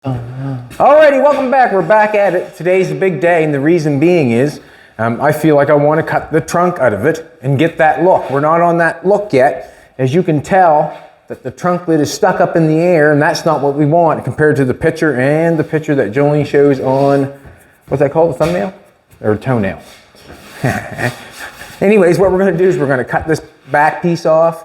Alrighty, welcome back. We're back at it. Today's a big day, and the reason being is I feel like I want to cut the trunk out of it and get that look. We're not on that look yet. As you can tell, that the trunk lid is stuck up in the air, and that's not what we want compared to the picture and the picture that Jolene shows on, what's that called, the thumbnail? Or toenail. Anyways, what we're going to do is we're going to cut this back piece off.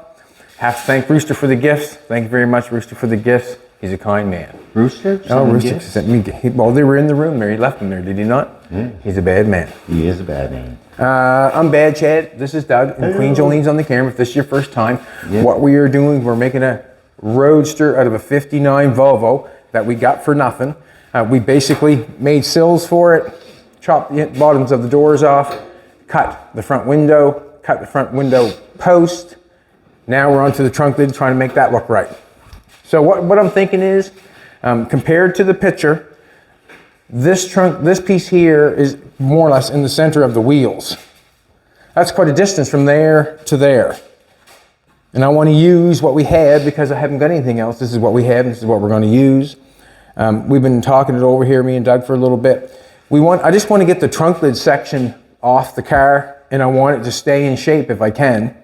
Have to thank Rooster for the gifts. Thank you very much, Rooster, for the gifts. He's a kind man. Rooster? Oh, Rooster sent me. Well, they were in the room there. He left them there, did he not? Yeah. He's a bad man. He is a bad man. I'm Bad Chad. This is Doug. And Queen Jolene's on the camera. If this is your first time, what we are doing, we're making a Roadster out of a 59 Volvo that we got for nothing. We basically made sills for it, chopped the bottoms of the doors off, cut the front window post. Now we're onto the trunk lid trying to make that look right. So what I'm thinking is, compared to the picture, this piece here is more or less in the center of the wheels. That's quite a distance from there to there. And I want to use what we had because I haven't got anything else. This is what we have, and this is what we're going to use. We've been talking it over here, me and Doug, for a little bit. I just want to get the trunk lid section off the car, and I want it to stay in shape if I can.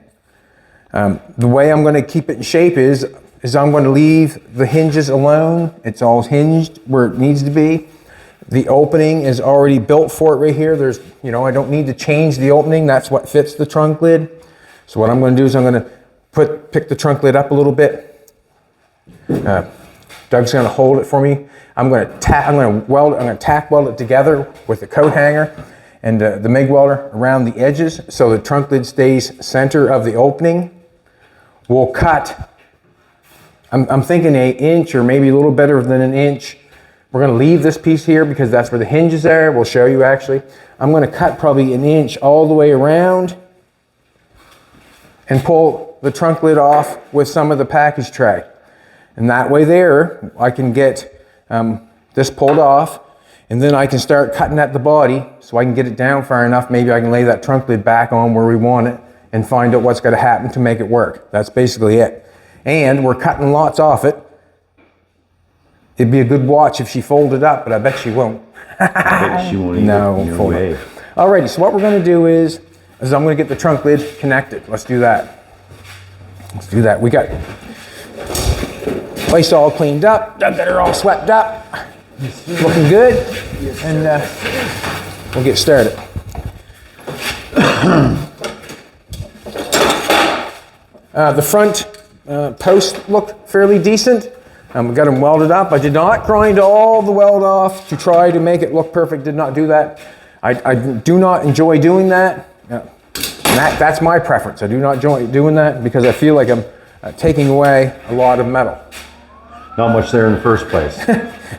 The way I'm going to keep it in shape is I'm going to leave the hinges alone. It's all hinged where it needs to be. The opening is already built for it right here. I don't need to change the opening. That's what fits the trunk lid. So what I'm going to do is I'm going to pick the trunk lid up a little bit. Doug's going to hold it for me. I'm going to tack weld it together with the coat hanger and the MIG welder around the edges so the trunk lid stays center of the opening. We'll cut, I'm thinking 1 inch or maybe a little better than 1 inch. We're going to leave this piece here because that's where the hinges are. We'll show you actually. I'm going to cut probably 1 inch all the way around and pull the trunk lid off with some of the package tray. And that way there, I can get this pulled off, and then I can start cutting at the body so I can get it down far enough. Maybe I can lay that trunk lid back on where we want it and find out what's going to happen to make it work. That's basically it. And we're cutting lots off it. It'd be a good watch if she folded up, but I bet she won't. I bet she won't either. No, fold up. Alrighty, so what we're going to do is I'm going to get the trunk lid connected. Let's do that. We got place all cleaned up. Doug got her all swept up. Looking good. And we'll get started. The front posts look fairly decent. We got them welded up. I did not grind all the weld off to try to make it look perfect. Did not do that. I do not enjoy doing that. That's my preference. I do not enjoy doing that because I feel like I'm taking away a lot of metal. Not much there in the first place.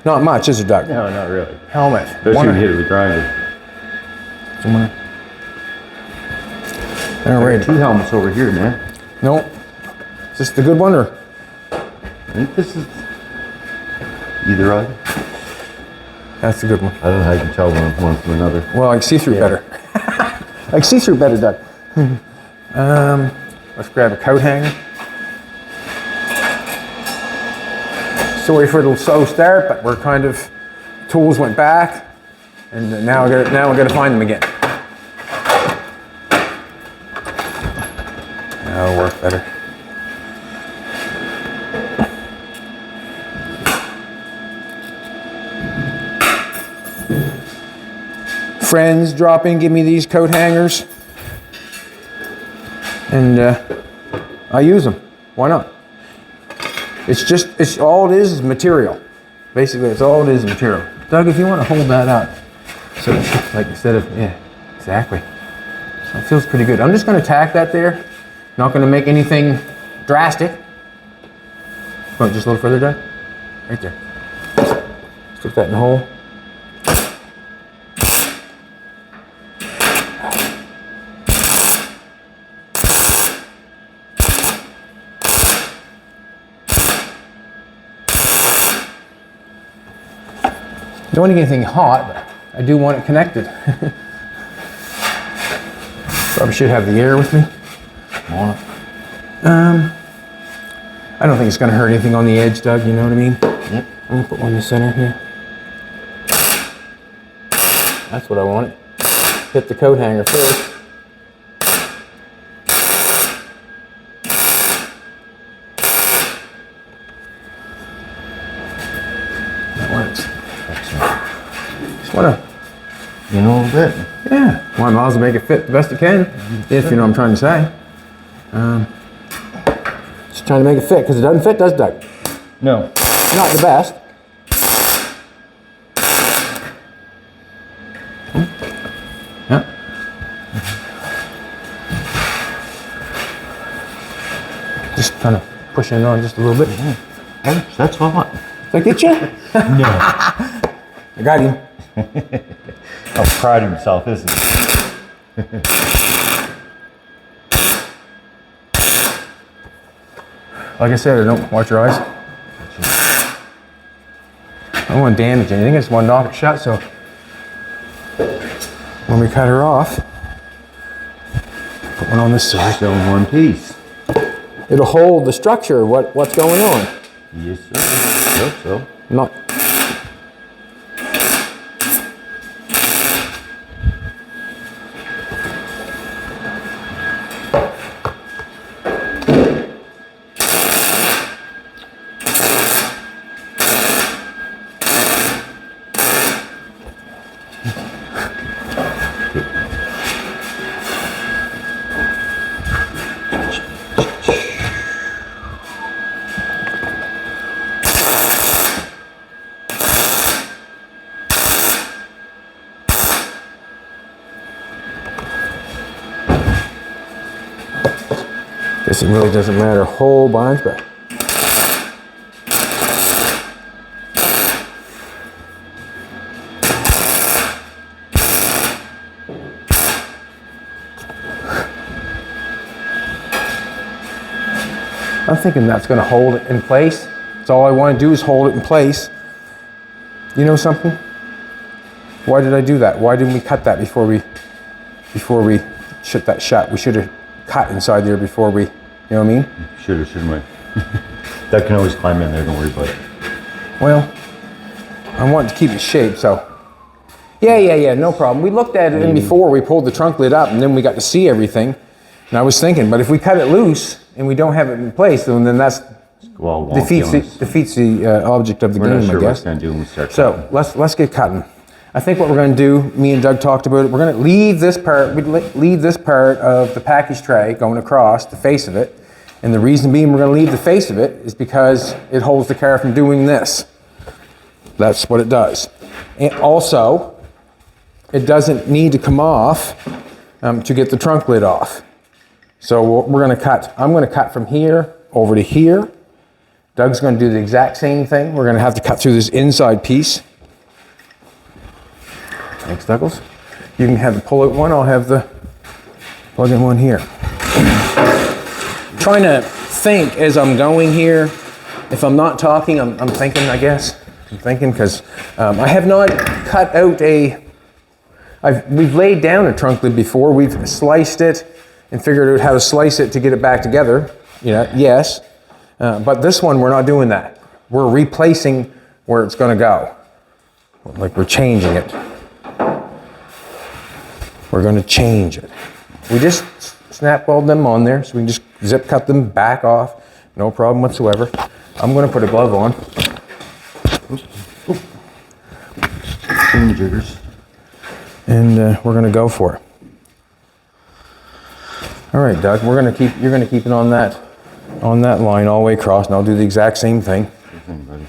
Not much, is it, Doug? No, not really. Helmet. Especially when you hit it with a grinder. All right. 2 helmets over here, man. No. Is this the good one or? I think this is either eye. That's the good one. I don't know how you can tell one from another. Well, I can see through better. I can see through better, Doug. Let's grab a coat hanger. Sorry for the slow start, but we're kind of, tools went back, and now we got to find them again. That'll work better. Friends drop in, give me these coat hangers, and I use them. Why not? It's all it is material. Basically, it's all it is material. Doug, if you want to hold that up, so like instead of, yeah, exactly. So it feels pretty good. I'm just going to tack that there. Not going to make anything drastic. Come on, just a little further, Doug. Right there. Stick that in the hole. I don't want anything hot, but I do want it connected. Probably should have the air with me. On it. I don't think it's going to hurt anything on the edge, Doug, you know what I mean? Yep. I'm gonna put one in the center here. That's what I wanted. Hit the coat hanger first. That works. Just wanna, you know, a little bit. yeah. Well, I might as well make it fit the best it can, if you know what I'm trying to say. Just trying to make it fit, because it doesn't fit, does it, Doug? No. Not the best. Yeah. Just kind of pushing it on just a little bit. Hey, that's what I want. Did I get you? No. I got him. How proud of himself, isn't he? Like I said, I don't watch your eyes. I don't want to damage anything. I just want to knock it shut. So when we cut her off, put one on this side. Still in one piece. It'll hold the structure of what's going on. Yes, sir. I hope so. Not. Guess it really doesn't matter a whole bunch, but I'm thinking that's going to hold it in place. That's all I want to do is hold it in place. You know something? Why did I do that? Why didn't we cut that before we shut that shut? We should have cut inside there before we, you know what I mean? Should have, shouldn't we? That can always climb in there, don't worry about it. Well, I want to keep it shaped, so. Yeah, no problem. We looked at it in before we pulled the trunk lid up, and then we got to see everything. And I was thinking, but if we cut it loose and we don't have it in place, then that's defeats the object of the game, I guess. So let's get cutting. I think what we're going to do, me and Doug talked about it, we're going to leave this part, leave this part of the package tray going across the face of it. And the reason being we're going to leave the face of it is because it holds the car from doing this. That's what it does. And also, it doesn't need to come off to get the trunk lid off. So we're going to cut, I'm going to cut from here over to here. Doug's going to do the exact same thing. We're going to have to cut through this inside piece. Thanks, Douglas. You can have the pull-out one. I'll have the plug-in one here. Trying to think as I'm going here. If I'm not talking, I'm thinking, I guess. I'm thinking because I have not cut out we've laid down a trunk lid before. We've sliced it and figured out how to slice it to get it back together. Yes. But this one, we're not doing that. We're replacing where it's going to go. Like we're changing it. We're going to change it. We just snap weld them on there, so we can just zip cut them back off. No problem whatsoever. I'm going to put a glove on. Jiggers. And we're going to go for it. All right, Doug, you're going to keep it on that line all the way across, and I'll do the exact same thing. Sure thing, buddy.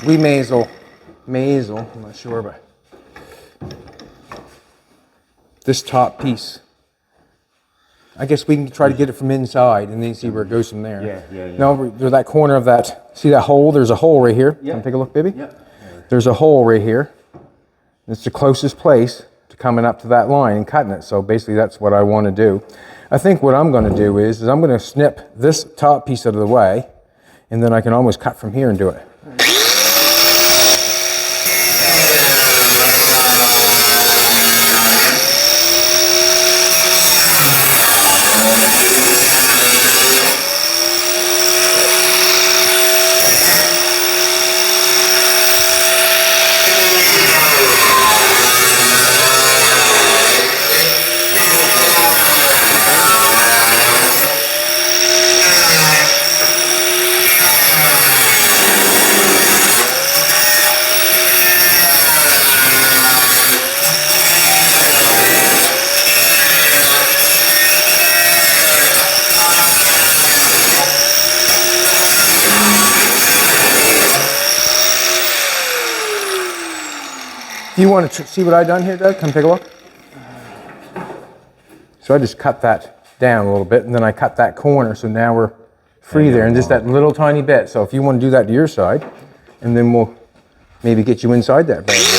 we may as well, I'm not sure, but this top piece, I guess we can try to get it from inside and then see where it goes from there. Yeah. No, there's that corner of that, see that hole? There's a hole right here. Yeah. Come take a look, baby. Yeah. There's a hole right here. It's the closest place to coming up to that line and cutting it. So basically that's what I want to do. I think what I'm going to do is I'm going to snip this top piece out of the way, and then I can almost cut from here and do it. Do you want to see what I done here, Doug? Come take a look. So I just cut that down a little bit, and then I cut that corner, so now we're free there, and just that little tiny bit. So if you want to do that to your side, and then we'll maybe get you inside that bad boy.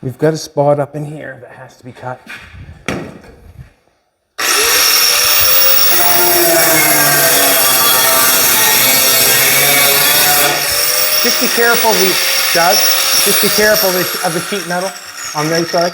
We've got a spot up in here that has to be cut. Just be careful, Doug. Just be careful of the sheet metal on the outside.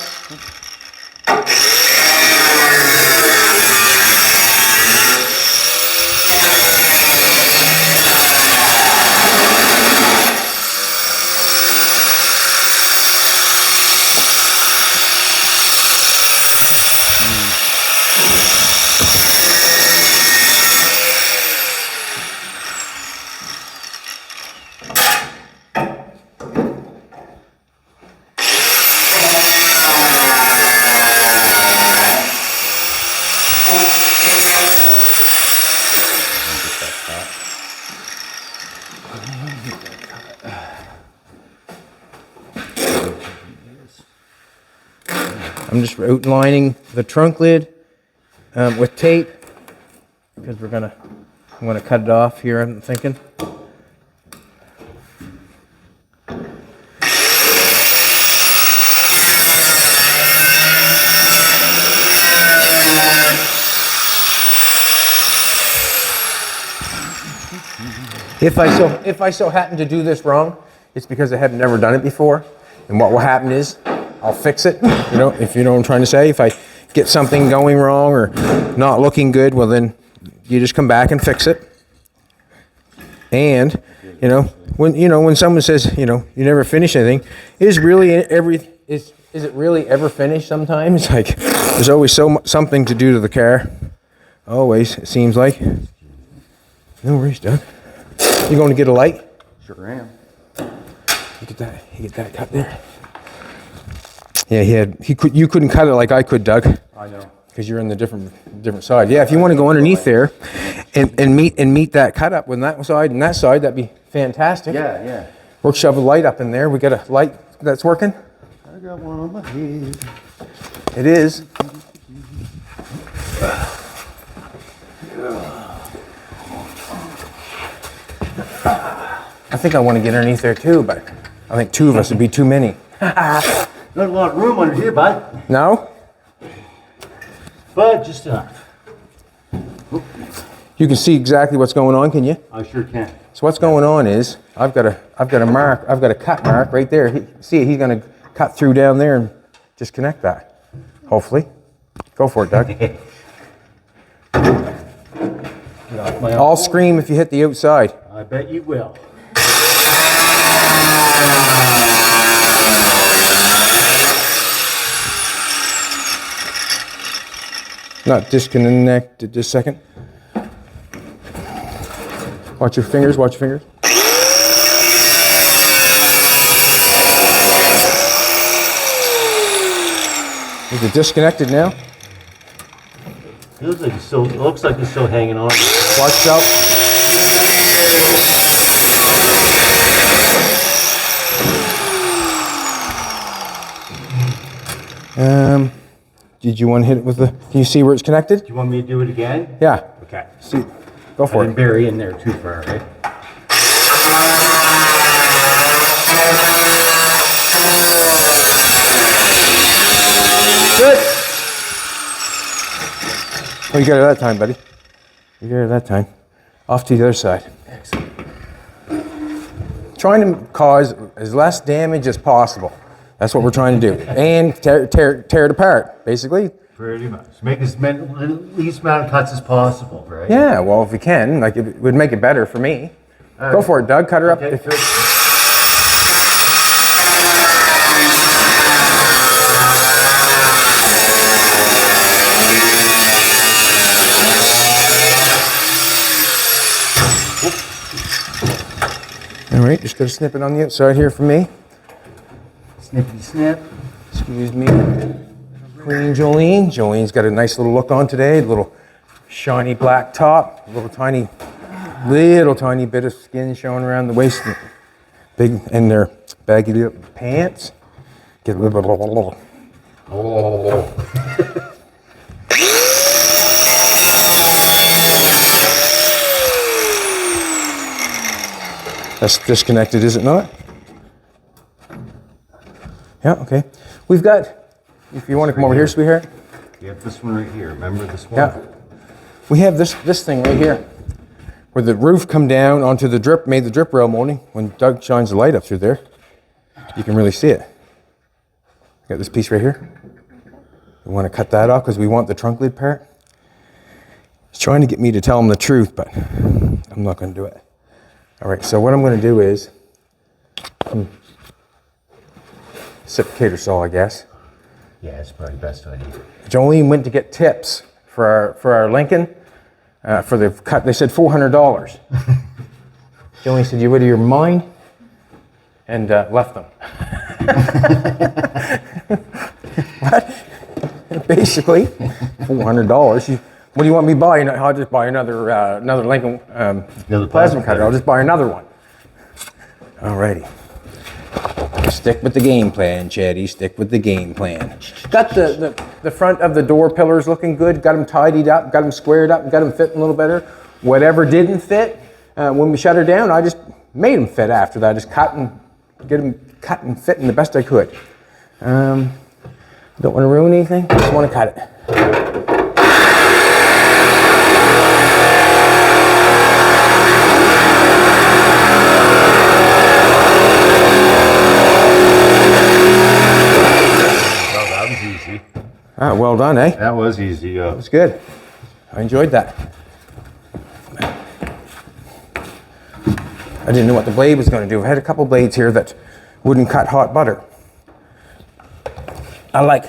I'm just outlining the trunk lid with tape because I'm gonna cut it off here, I'm thinking. If I so happen to do this wrong, it's because I have never done it before. And what will happen is I'll fix it, you know, if you know what I'm trying to say. If I get something going wrong or not looking good, well then you just come back and fix it. And, when someone says, you never finish anything, is it really ever finished sometimes? Like, there's always something to do to the car. Always, it seems like. No worries, Doug. You going to get a light? Sure am. You get that cut there. Yeah, you couldn't cut it like I could, Doug. I know. Because you're in the different side. Yeah, if you want to go underneath there and meet that cut up with that side and that side, that'd be fantastic. Yeah. We'll shove a light up in there. We got a light that's working. I got one on my head. It is. I think I want to get underneath there too, but I think two of us would be too many. Not a lot of room under here, bud. No? But just enough. You can see exactly what's going on, can you? I sure can. So what's going on is I've got a cut mark right there. He's going to cut through down there and just connect that. Hopefully. Go for it, Doug. I'll scream if you hit the outside. I bet you will. Not disconnected this second. Watch your fingers, watch your fingers. Is it disconnected now? Feels like it's still, it looks like it's still hanging on. Watch out. Did you want to hit it with the, can you see where it's connected? Do you want me to do it again? Yeah. Okay. See, go I for didn't it. bury in there too far, right? Good. Oh, you got it that time, buddy. You got it that time. Off to the other side. Excellent. Trying to cause as less damage as possible. That's what we're trying to do. And tear it apart, basically. Pretty much. Make as many, least amount of cuts as possible, right? Yeah, well, if we can, like, it would make it better for me. Go for it, Doug. Cut her up. Okay, good. All right, just got to snip it on the outside here for me. Snippity snip. Excuse me. Queen Jolene. Jolene's got a nice little look on today. A little shiny black top. A little tiny bit of skin showing around the waist. Big, and their baggy little pants. Get a little bit. That's disconnected, is it not? Yeah, okay. We've got, if you want to come over here, sweetheart. You have this one right here. Remember this one? Yeah. We have this thing right here, where the roof come down onto the drip, made the drip rail molding. When Doug shines the light up through there, you can really see it. Got this piece right here. We want to cut that off because we want the trunk lid part. He's trying to get me to tell him the truth, but I'm not going to do it. All right, so what I'm going to do is reciprocator saw, I guess. Yeah, it's probably the best idea. Jolene went to get tips for our Lincoln for the cut. They said $400. Jolene said, "You out of your mind?" And left them. What? Basically, $400. What do you want me to buy? I'll just buy another Lincoln plasma cutter. I'll just buy another one. Alrighty. Stick with the game plan, Chatty. Stick with the game plan. Got the front of the door pillars looking good. Got them tidied up. Got them squared up. Got them fitting a little better. Whatever didn't fit, when we shut her down, I just made them fit after that. I just get them cut and fitting the best I could. Don't want to ruin anything. Just want to cut it. Ah, well done, eh? That was easy, yeah. It was good. I enjoyed that. I didn't know what the blade was going to do. I had a couple blades here that wouldn't cut hot butter. I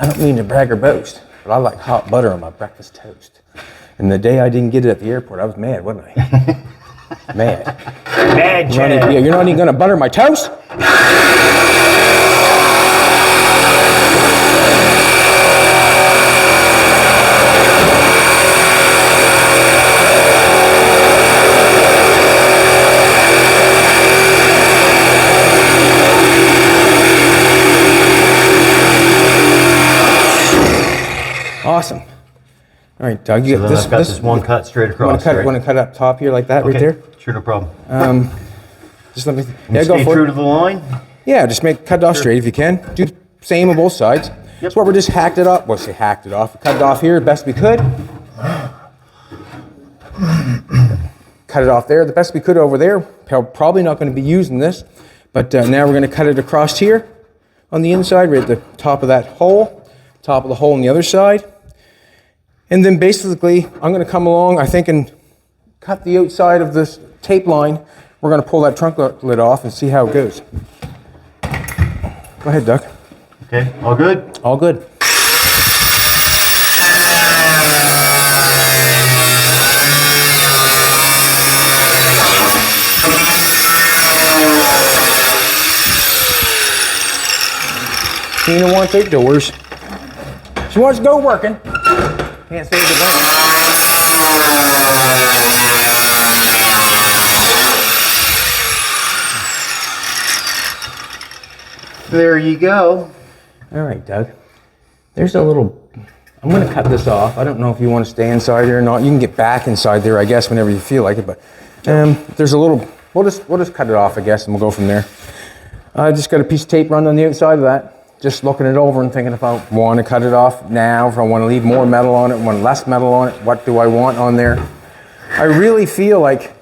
don't mean to brag or boast, but I like hot butter on my breakfast toast. And the day I didn't get it at the airport, I was mad, wasn't I? Mad. Mad, Chad. You're not even going to butter my toast? Awesome. All right, Doug, you So got then I've got this one cut straight across. Want to cut up top here like that, right there? Sure, no problem. Just let me. Yeah, go stay for true it. to the line. Yeah, just cut it off straight if you can. Do the same on both sides. Yep. That's what we just hacked it off. Well, say hacked it off. Cut it off here the best we could. Cut it off there the best we could over there. Probably not going to be using this, but now we're going to cut it across here on the inside, right at the top of that hole, top of the hole on the other side. And then basically, I'm going to come along, I think, and cut the outside of this tape line. We're going to pull that trunk lid off and see how it goes. Go ahead, Doug. Okay, all good? All good. Tina wants outdoors. She wants to go working. Can't say good night. There you go. All right, Doug. There's a little, I'm going to cut this off. I don't know if you want to stay inside there or not. You can get back inside there, I guess, whenever you feel like it. But there's a little, we'll just cut it off, I guess, and we'll go from there. I just got a piece of tape run on the outside of that. Just looking it over and thinking if I want to cut it off now, if I want to leave more metal on it, want less metal on it, what do I want on there? I really feel like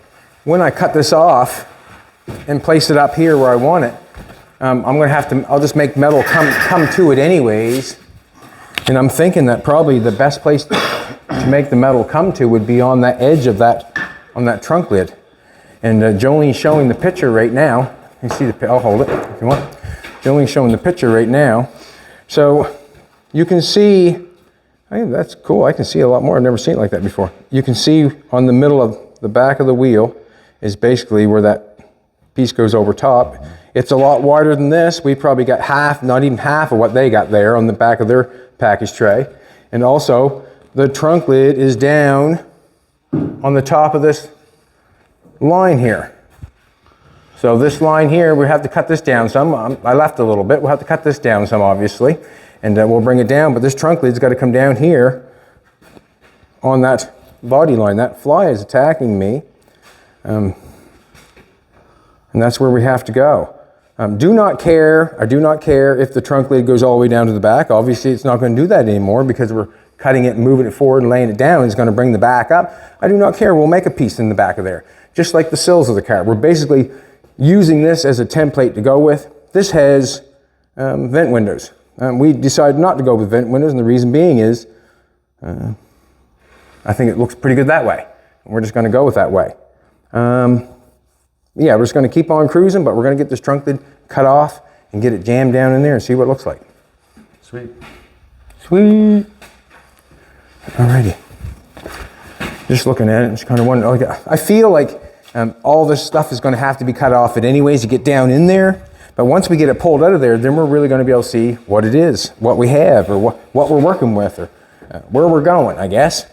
when I cut this off and place it up here where I want it, I'm going to have to, I'll just make metal come to it anyways. And I'm thinking that probably the best place to make the metal come to would be on that edge of that, on that trunk lid. And Jolene's showing the picture right now. You see the, I'll hold it if you want. Jolene's showing the picture right now. So you can see, hey, that's cool. I can see a lot more. I've never seen it like that before. You can see on the middle of the back of the wheel is basically where that piece goes over top. It's a lot wider than this. We probably got half, not even half of what they got there on the back of their package tray. And also the trunk lid is down on the top of this line here. So this line here, we have to cut this down some. I left a little bit. We'll have to cut this down some, obviously, and we'll bring it down. But this trunk lid's got to come down here on that body line. That fly is attacking me, and that's where we have to go. I do not care if the trunk lid goes all the way down to the back. Obviously, it's not going to do that anymore because we're cutting it and moving it forward and laying it down. It's going to bring the back up. I do not care. We'll make a piece in the back of there, just like the sills of the car. We're basically using this as a template to go with. This has vent windows. We decided not to go with vent windows, and the reason being is I think it looks pretty good that way. We're just going to go with that way. Yeah, we're just going to keep on cruising, but we're going to get this trunk lid cut off and get it jammed down in there and see what it looks like. Sweet. Sweet. Alrighty. Just looking at it, just kind of wondering. I feel like all this stuff is going to have to be cut off it anyways to get down in there. But once we get it pulled out of there, then we're really going to be able to see what it is, what we have, or what we're working with, or where we're going, I guess.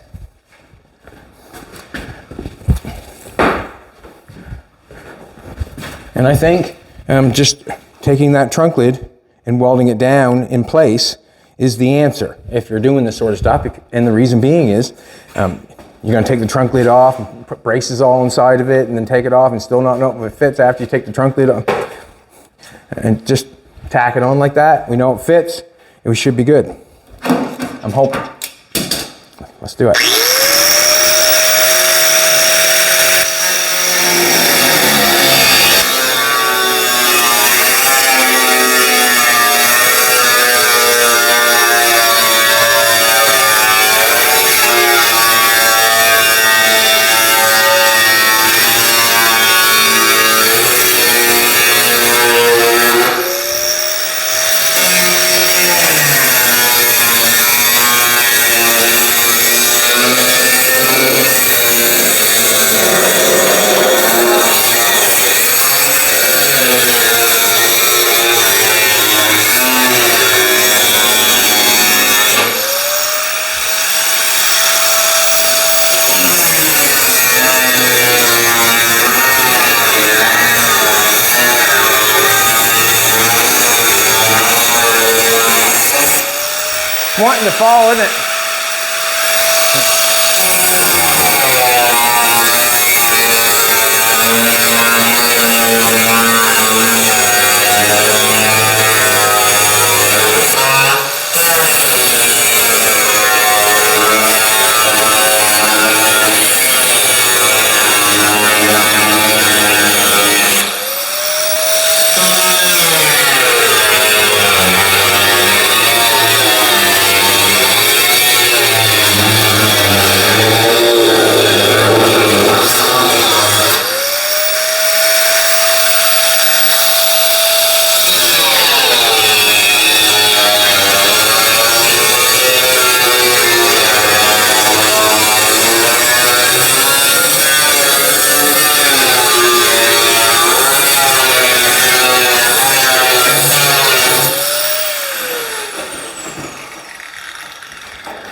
And I think just taking that trunk lid and welding it down in place is the answer if you're doing this sort of stuff. And the reason being is you're going to take the trunk lid off and put braces all inside of it and then take it off and still not know if it fits after you take the trunk lid off. And just tack it on like that. We know it fits and we should be good. I'm hoping. Let's do it. Wanting to fall, isn't it?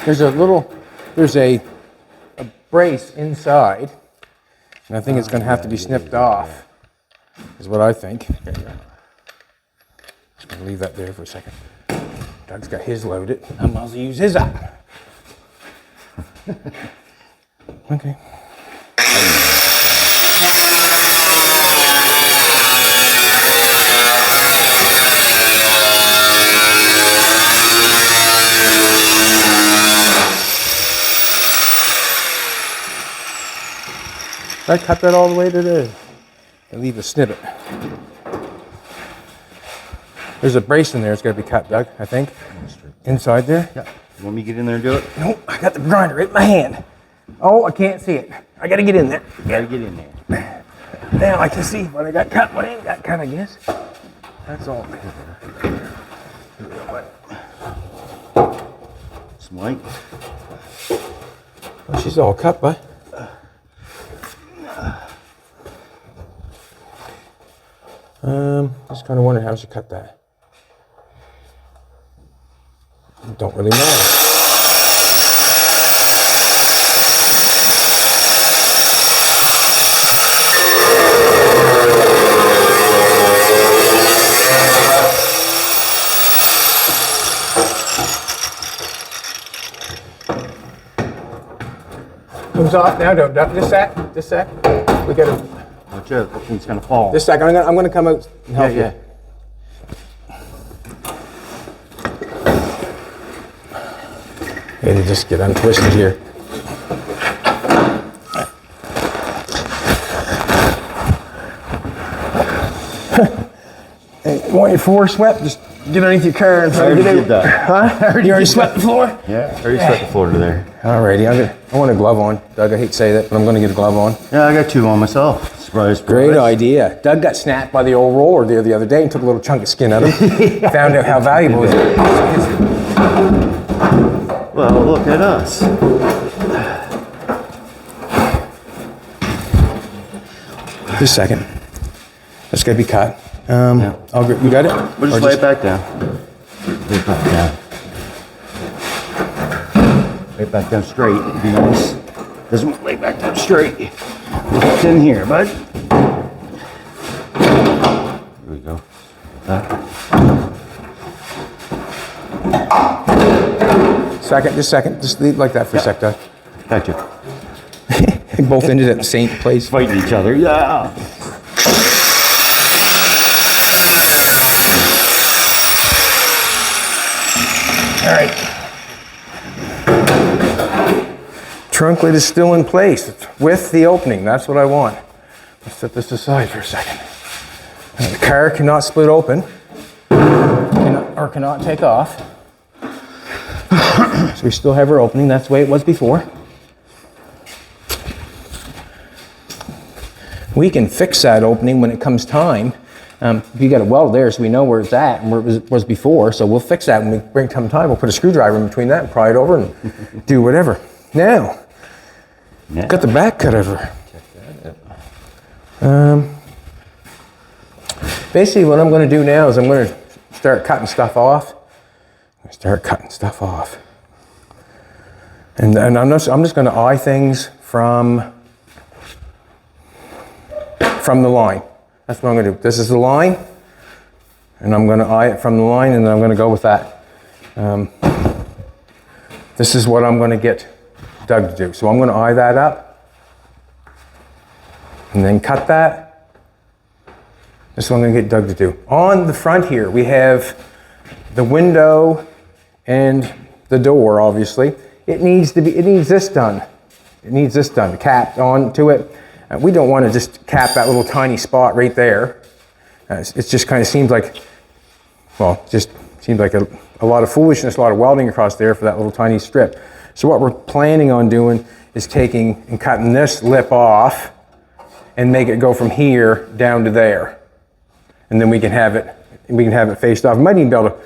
there's a brace inside, and I think it's going to have to be snipped off, is what I think. Just going to leave that there for a second. Doug's got his loaded. I might as well use his up. Okay. I cut that all the way to there and leave a snippet. There's a brace in there. It's got to be cut, Doug, I think. Inside there. Yeah. You want me to get in there and do it? Nope, I got the grinder right in my hand. Oh, I can't see it. I got to get in there. You gotta get in there. Now I can see what I got cut, what I ain't got cut, I guess. That's all. Some light. Well, she's all cut, bud. Just kind of wondering how she cut that. Don't really know. Comes off now, don't this sec. We gotta. Watch out, that thing's gonna fall. This sec, I'm gonna come out and help you. Maybe just get untwisted here. Hey, want your floor swept? Just get underneath your car and try to get out. Did that. Huh? You already swept the floor? Yeah, I already swept the floor to there. Alrighty, I want a glove on. Doug, I hate to say that, but I'm gonna get a glove on. Yeah, I got two on myself. Surprise. Great idea. Doug got snapped by the old roller there the other day and took a little chunk of skin out of him. Found out how valuable it is. Well, look at us. Just a second. That's gotta be cut. You got it? We'll just lay it back down. Lay it back down. Lay it back down straight. It'd be nice. Doesn't want to lay back down straight. It's in here, bud. Here we go. Second. Just leave it like that for a sec, Doug. Gotcha. They both ended at the same place. Fighting each other. Yeah. All right. Trunk lid is still in place with the opening. That's what I want. Let's set this aside for a second. Now, the car cannot split open or cannot take off. So we still have our opening. That's the way it was before. We can fix that opening when it comes time. You got a weld there, so we know where it's at and where it was before. So we'll fix that when we bring time. We'll put a screwdriver in between that and pry it over and do whatever. Now, got the back cut over. Basically, what I'm going to do now is I'm going to start cutting stuff off. And I'm just going to eye things from the line. That's what I'm going to do. This is the line, and I'm going to eye it from the line, and then I'm going to go with that. This is what I'm going to get Doug to do. So I'm going to eye that up, and then cut that. This is what I'm going to get Doug to do. On the front here, we have the window and the door, obviously. It needs this done. Capped onto it. We don't want to just cap that little tiny spot right there. It just kind of seems like, a lot of foolishness, a lot of welding across there for that little tiny strip. So what we're planning on doing is taking and cutting this lip off and make it go from here down to there. And then we can have it faced off. You might even be able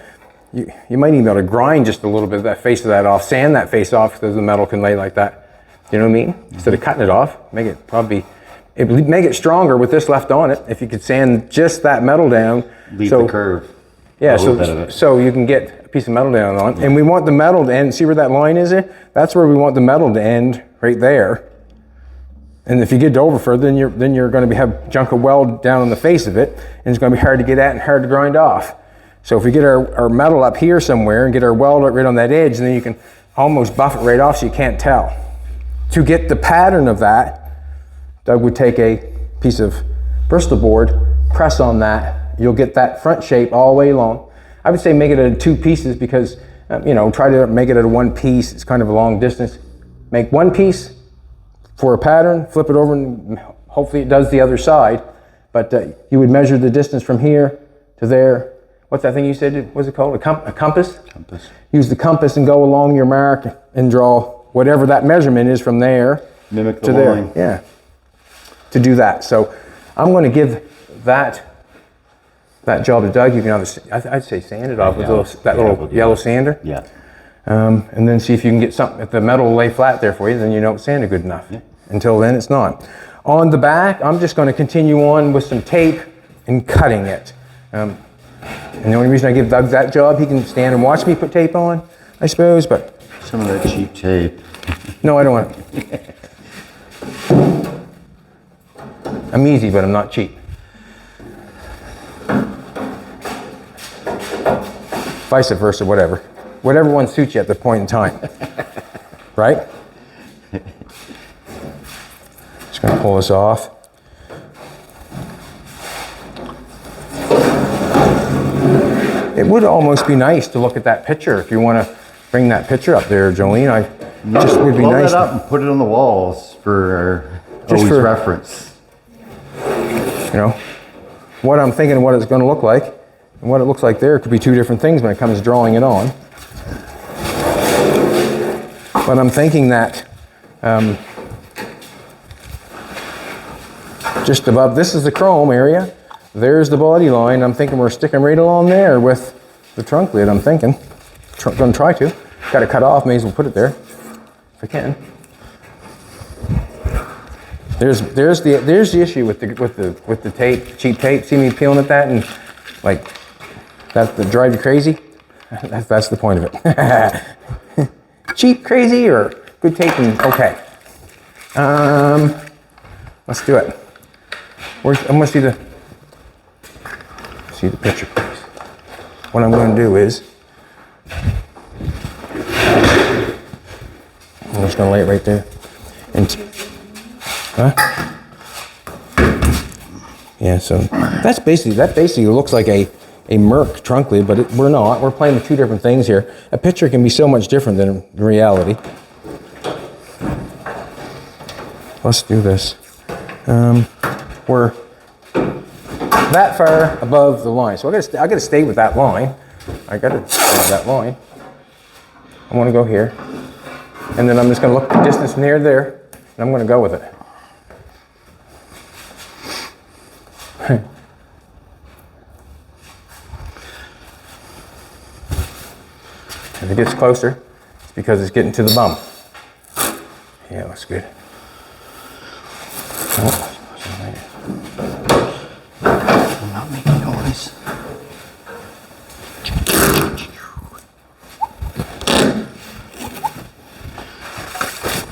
to grind just a little bit of that face of that off, sand that face off so the metal can lay like that. You know what I mean? Instead of cutting it off, make it stronger with this left on it. If you could sand just that metal down. Leave the curve. Yeah, little bit of it. so you can get a piece of metal down on, and we want the metal to end. See where that line is there? That's where we want the metal to end, right there. And if you get over further, then you're going to have junk of weld down on the face of it, and it's going to be hard to get at and hard to grind off. So if we get our metal up here somewhere and get our weld right on that edge, then you can almost buff it right off so you can't tell. To get the pattern of that, Doug would take a piece of Bristol board, press on that. You'll get that front shape all the way along. I would say make it into 2 pieces because, try to make it at a 1 piece. It's kind of a long distance. Make 1 piece for a pattern, flip it over, and hopefully it does the other side. But you would measure the distance from here to there. What's that thing you said? What's it called? A compass? Compass. Use the compass and go along your mark and draw whatever that measurement is from there Mimic the to there. line. Yeah. To do that. So I'm going to give that job to Doug. You can I'd say sand it off with that little yellow sander. Yeah. And then see if you can get something. If the metal will lay flat there for you, then you know it's sanded good enough. Yeah. Until then, it's not. On the back, I'm just going to continue on with some tape and cutting it. And the only reason I give Doug that job, he can stand and watch me put tape on, I suppose, but... Some of that cheap tape. No, I don't want it. I'm easy, but I'm not cheap. Vice versa, whatever. Whatever one suits you at the point in time. Right? Just gonna pull this off. It would almost be nice to look at that picture if you want to bring that picture up there, Jolene. Just would be Blow nice. that up and put it on the walls for Just always for- reference. What I'm thinking of what it's going to look like and what it looks like there could be 2 different things when it comes to drawing it on. But I'm thinking that just above, this is the chrome area. There's the body line. I'm thinking we're sticking right along there with the trunk lid, I'm thinking. Gonna try to. Got to cut off, may as well put it there if I can. There's the issue with the tape, cheap tape. See me peeling at that and like that drive you crazy? That's the point of it. Cheap crazy or good tape and okay. Let's do it. I'm gonna see the picture, please. What I'm going to do is I'm just going to lay it right there. And yeah, so that basically looks like a Merc trunk lid, but we're not. We're playing with 2 different things here. A picture can be so much different than reality. Let's do this. We're that far above the line, so I got to stay with that line. I got to stay with that line. I want to go here, and then I'm just going to look the distance from here to there, and I'm going to go with it. If it gets closer, it's because it's getting to the bum. Yeah, that's good. Oh. I'm not making noise.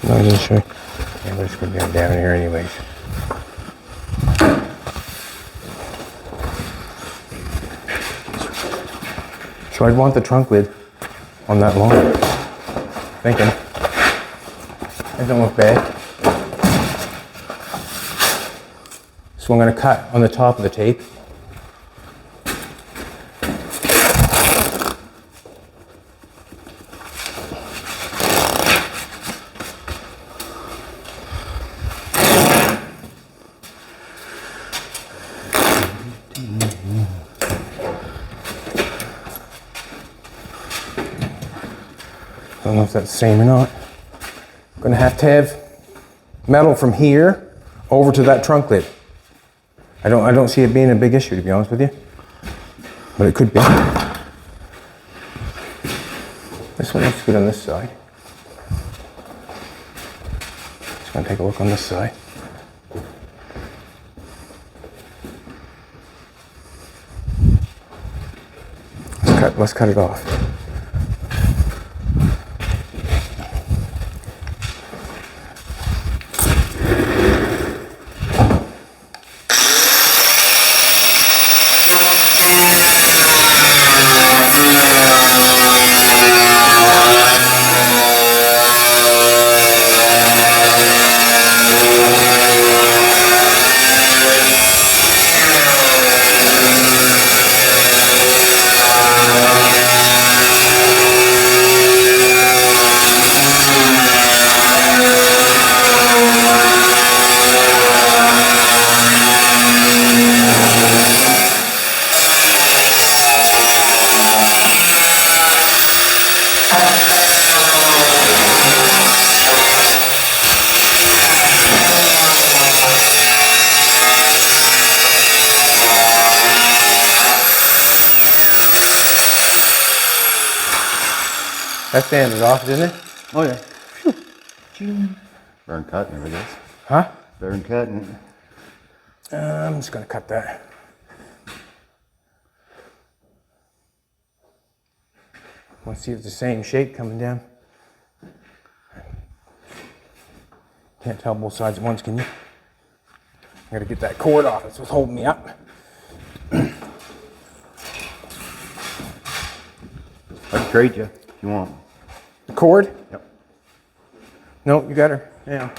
No, I didn't show you. Yeah, we're just going to go down here anyways. So I'd want the trunk lid on that line. Thinking. It don't look bad. So I'm going to cut on the top of the tape. I don't know if that's the same or not. I'm going to have metal from here over to that trunk lid. I don't see it being a big issue, to be honest with you, but it could be. This one looks good on this side. Just going to take a look on this side. Let's cut it off. That sanded off, didn't it? Oh yeah. Better than cutting it, I guess. Huh? Better than cutting it. I'm just gonna cut that. Let's see if it's the same shape coming down. Can't tell both sides at once, can you? I gotta get that cord off. It's what's holding me up. I can trade you if you want. The cord? Yep. No, you got her. Yeah.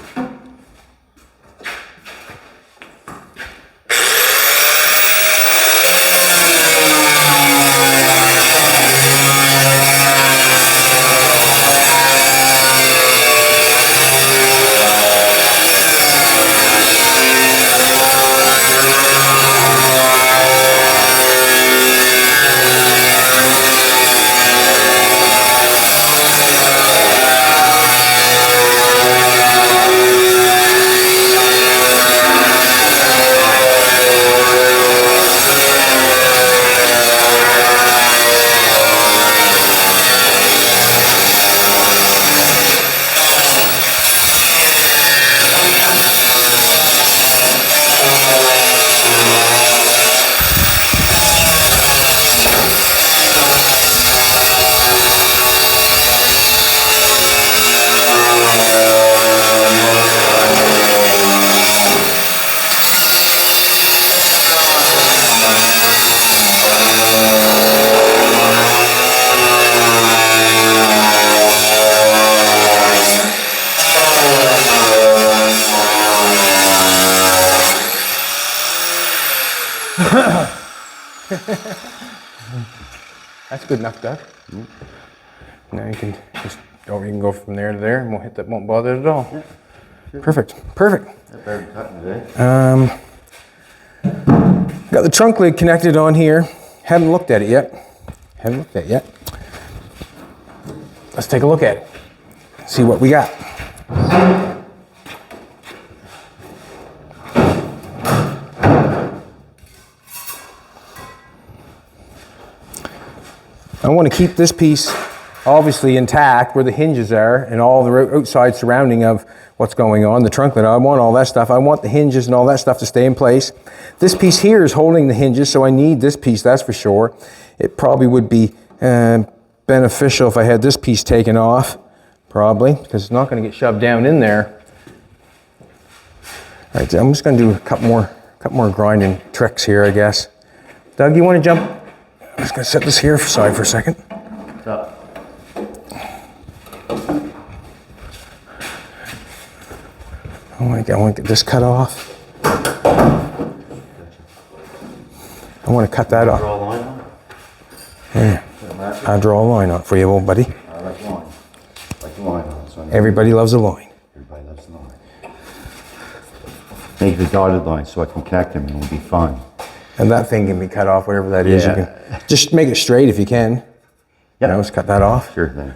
That's good enough, Doug. Now you can just go. You can go from there to there, and we'll hit that. Won't bother it at all. Yeah, sure. Perfect. Perfect. Better than cutting today. Got the trunk lid connected on here. Haven't looked at it yet. Let's take a look at it. See what we got. I want to keep this piece obviously intact where the hinges are and all the outside surrounding of what's going on, the trunk lid. I want all that stuff. I want the hinges and all that stuff to stay in place. This piece here is holding the hinges, so I need this piece, that's for sure. It probably would be beneficial if I had this piece taken off, probably, because it's not going to get shoved down in there. All right, I'm just going to do a couple more grinding tricks here, I guess. Doug, you want to jump? I'm just going to set this here aside for a second. What's up? I want to get this cut off. I want to cut that off. Draw a line on it? Yeah. I'll draw a line on it for you, old buddy. I like line. Like the line on it. So Everybody loves a line. everybody loves the line. Make the dotted line so I can connect them and it'll be fun. And that thing can be cut off, whatever that is. You Yeah. can just make it straight if you can. Yeah. You know, just cut that off. Sure thing.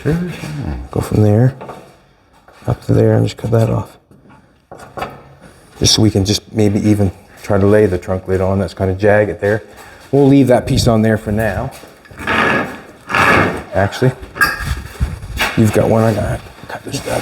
Sure. Go from there up to there and just cut that off. Just so we can just maybe even try to lay the trunk lid on. That's kind of jagged there. We'll leave that piece on there for now. Actually, you've got one. I gotta cut this down.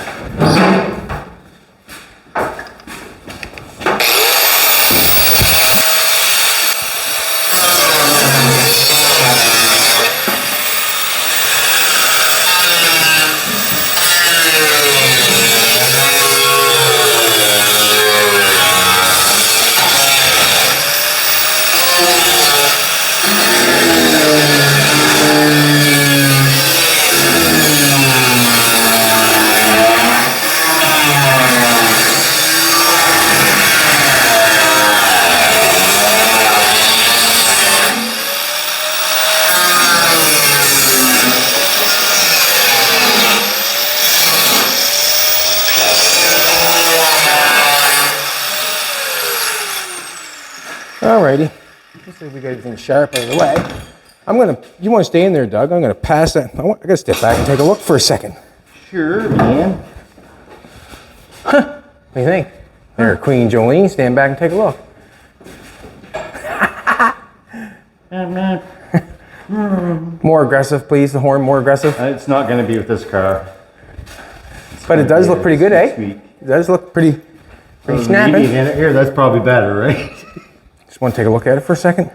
Alrighty. Looks like we got everything sharp out of the way. You want to stay in there, Doug? I'm gonna pass that. I gotta step back and take a look for a second. Sure, man. What do you think? There, Queen Jolene, stand back and take a look. More aggressive, please. The horn more aggressive. It's not going to be with this car. But it does look pretty good, eh? Sweet. It does look pretty snapping. Maybe in it here, that's probably better, right? Just want to take a look at it for a second.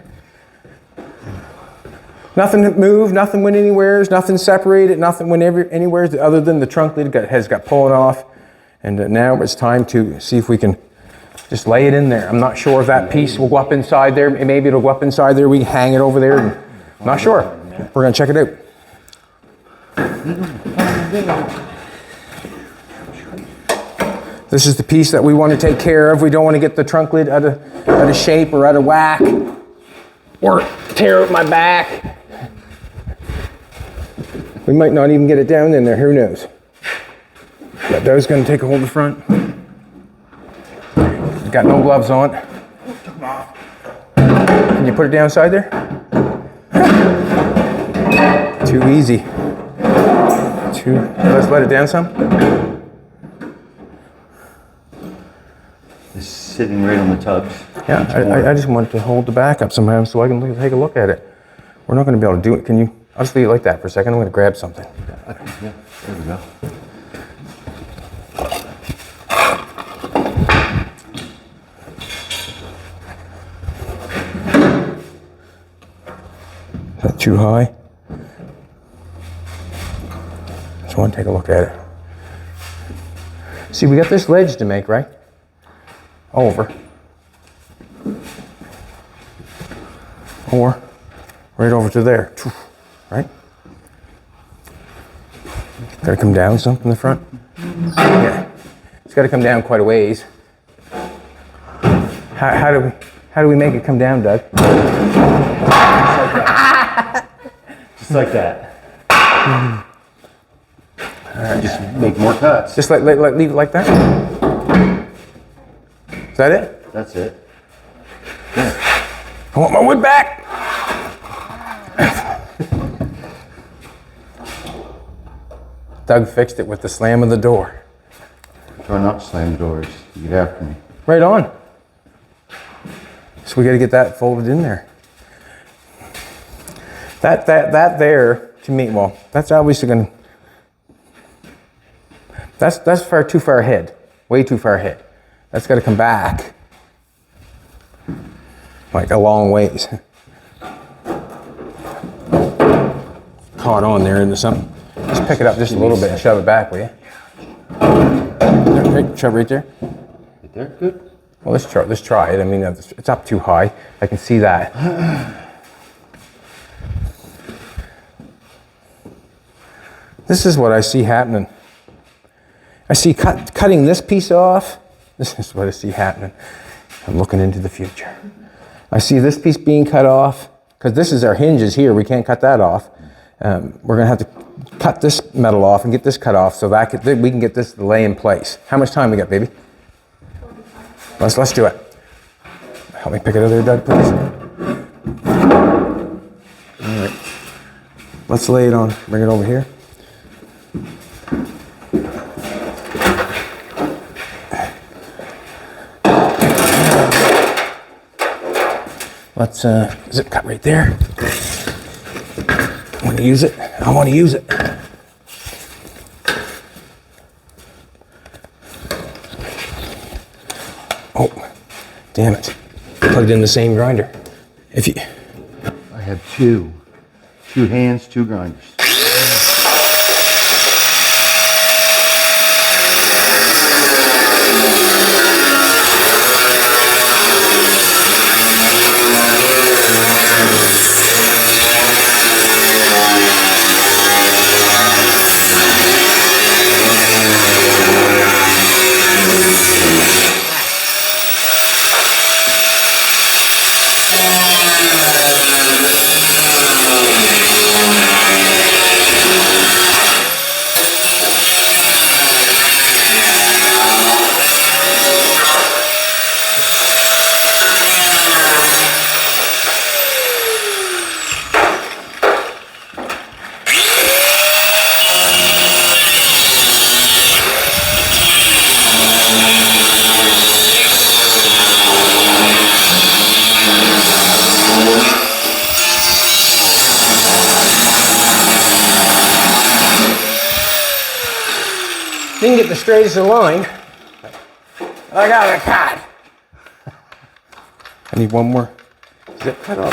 Nothing moved, nothing went anywhere, nothing separated, nothing went anywhere other than the trunk lid has got pulled off. And now it's time to see if we can just lay it in there. I'm not sure if that piece will go up inside there. Maybe it'll go up inside there. We can hang it over there. I'm not sure. We're going to check it out. This is the piece that we want to take care of. We don't want to get the trunk lid out of shape or out of whack or tear up my back. We might not even get it down in there. Who knows? But Doug's going to take a hold of the front. Got no gloves on. Can you put it down side there? Too easy. Let's let it down some. It's sitting right on the tubs. Yeah, I just want to hold the back up somehow so I can take a look at it. We're not going to be able to do it. Can you? I'll just leave it like that for a second. I'm going to grab something. Yeah, there we go. Is that too high? Just want to take a look at it. See, we got this ledge to make, right? Over. Or right over to there, right? Got to come down some in the front? Yeah. It's got to come down quite a ways. How do we make it come down, Doug? Just like that. All right. Just make more cuts. Just leave it like that? Is that it? That's it. Yeah. I want my wood back! Doug fixed it with the slam of the door. Try not to slam the doors. You get after me. Right on. So we got to get that folded in there. That there, to me, well, that's obviously going to, that's too far ahead. Way too far ahead. That's got to come back. Like a long ways. Caught on there into something. Just pick it up just a little bit and shove it back, will you? Right, shove right there. Right there, good. Well, let's try it. I mean, it's up too high. I can see that. This is what I see happening. I see cutting this piece off. This is what I see happening. I'm looking into the future. I see this piece being cut off because this is our hinges here. We can't cut that off. We're going to have to cut this metal off and get this cut off so that we can get this to lay in place. How much time we got, baby? Let's do it. Help me pick it up there, Doug, please. All right. Let's lay it on. Bring it over here. Let's zip cut right there. Want to use it? I want to use it. Oh, damn it. Put it in the same grinder. I have two hands, two grinders. Didn't get the straightest of line. I got a cut. I need one more zip cut off.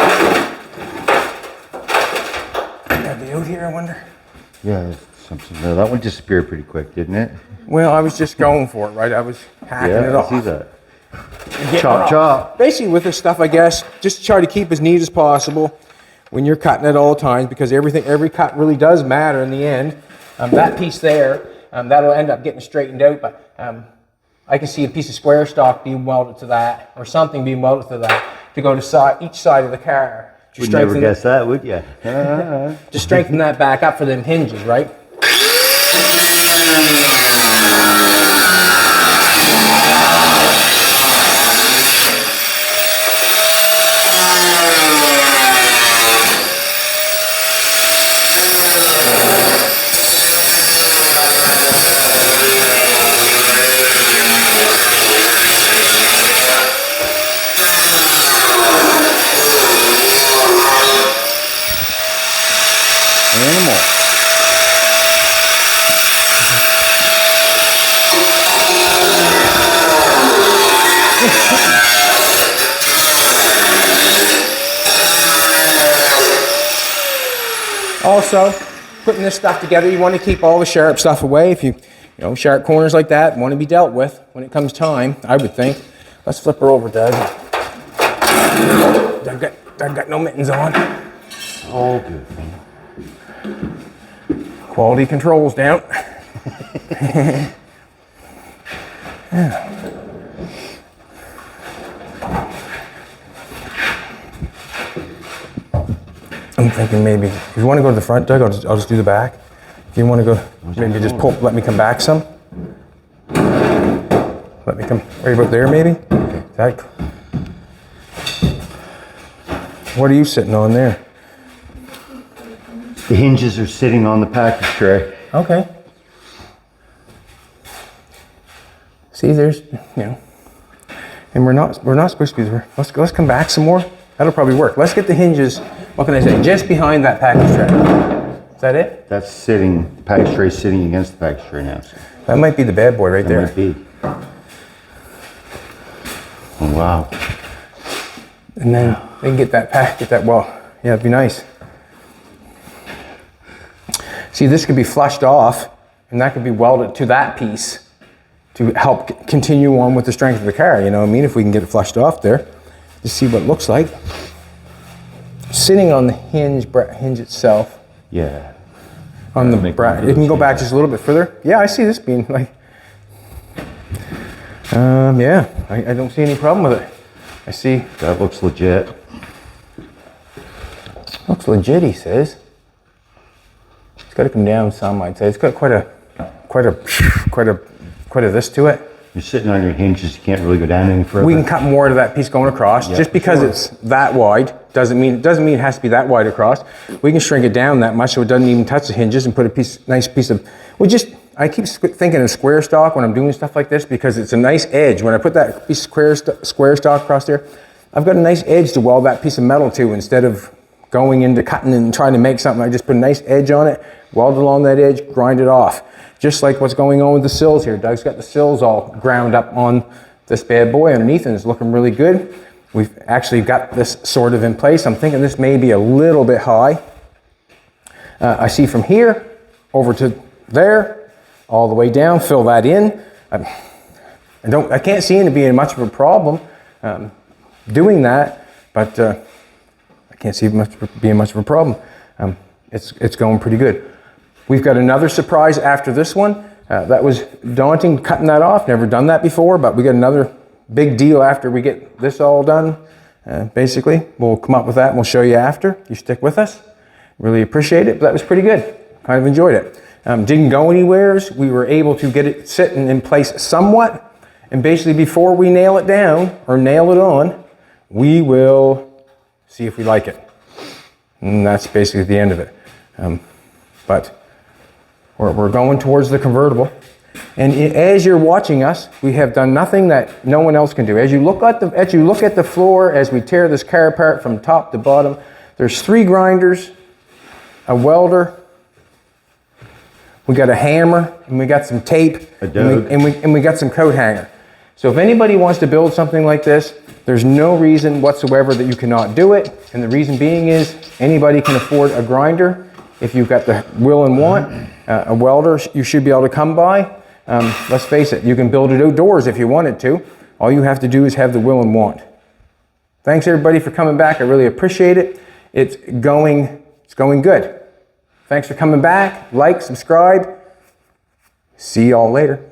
Gotta be out here, I wonder. Yeah, something. No, that one disappeared pretty quick, didn't it? Well, I was just going for it, right? I was hacking it Yeah, I off. see that. Getting Chop, it off. chop. Basically with this stuff, I guess, just try to keep as neat as possible when you're cutting at all times, because every cut really does matter in the end. That piece there, that'll end up getting straightened out, but I can see a piece of square stock being welded to that, or something being welded to that, to go to each side of the car. Would never guess that, would you? To strengthen that back up for them hinges, right? Animal. Also, putting this stuff together, you want to keep all the sharp stuff away. If you know, sharp corners like that want to be dealt with when it comes time, I would think. Let's flip her over, Doug. Doug got no mittens on. All good. Quality controls down. Yeah. I'm thinking maybe, if you want to go to the front, Doug, I'll just do the back. If you want to go, maybe just pull, let me come back some. Let me come right about there, maybe. That. What are you sitting on there? The hinges are sitting on the package tray. Okay. See, there's, and we're not supposed to be there. Let's come back some more. That'll probably work. Let's get the hinges, what can I say, just behind that package tray. Is that it? That's sitting, the package tray sitting against the package tray now. So That might be the bad boy right there. might be. Oh, wow. And then they can get that, well, yeah, it'd be nice. See, this could be flushed off, and that could be welded to that piece to help continue on with the strength of the car, you know what I mean? If we can get it flushed off there, to see what it looks like. Sitting on the hinge itself, Yeah. on the Make bracket, it it can go back just a little bit further. Yeah, I see this being like, yeah, I don't see any problem with it. I see, That looks legit. looks legit, he says. It's got to come down some, I'd say. It's got quite a this to it. You're sitting on your hinges, you can't really go down any further. We can cut more to that piece going across. Yeah, just because sure. it's that wide doesn't mean it has to be that wide across. We can shrink it down that much so it doesn't even touch the hinges and put a nice piece of. I keep thinking of square stock when I'm doing stuff like this because it's a nice edge. When I put that piece of square stock across there, I've got a nice edge to weld that piece of metal to instead of going into cutting and trying to make something. I just put a nice edge on it, weld along that edge, grind it off. Just like what's going on with the sills here. Doug's got the sills all ground up on this bad boy underneath and it's looking really good. We've actually got this sort of in place. I'm thinking this may be a little bit high. I see from here over to there, all the way down, fill that in. I can't see it being much of a problem doing that, but I can't see it being much of a problem. It's going pretty good. We've got another surprise after this one. That was daunting, cutting that off. Never done that before, but we got another big deal after we get this all done. Basically, we'll come up with that and we'll show you after. You stick with us. Really appreciate it, but that was pretty good. Kind of enjoyed it. Didn't go anywheres. We were able to get it sitting in place somewhat. And basically before we nail it down or nail it on, we will see if we like it. And that's basically the end of it. But we're going towards the convertible. And as you're watching us, we have done nothing that no one else can do. As you look at the floor, as we tear this car apart from top to bottom, there's 3 grinders, a welder, we got a hammer, and we got some tape, and we got some coat hanger. So if anybody wants to build something like this, there's no reason whatsoever that you cannot do it. And the reason being is anybody can afford a grinder. If you've got the will and want, a welder you should be able to come by. Let's face it, you can build it outdoors if you wanted to. All you have to do is have the will and want. Thanks everybody for coming back. I really appreciate it. It's going good. Thanks for coming back. Like, subscribe. See y'all later.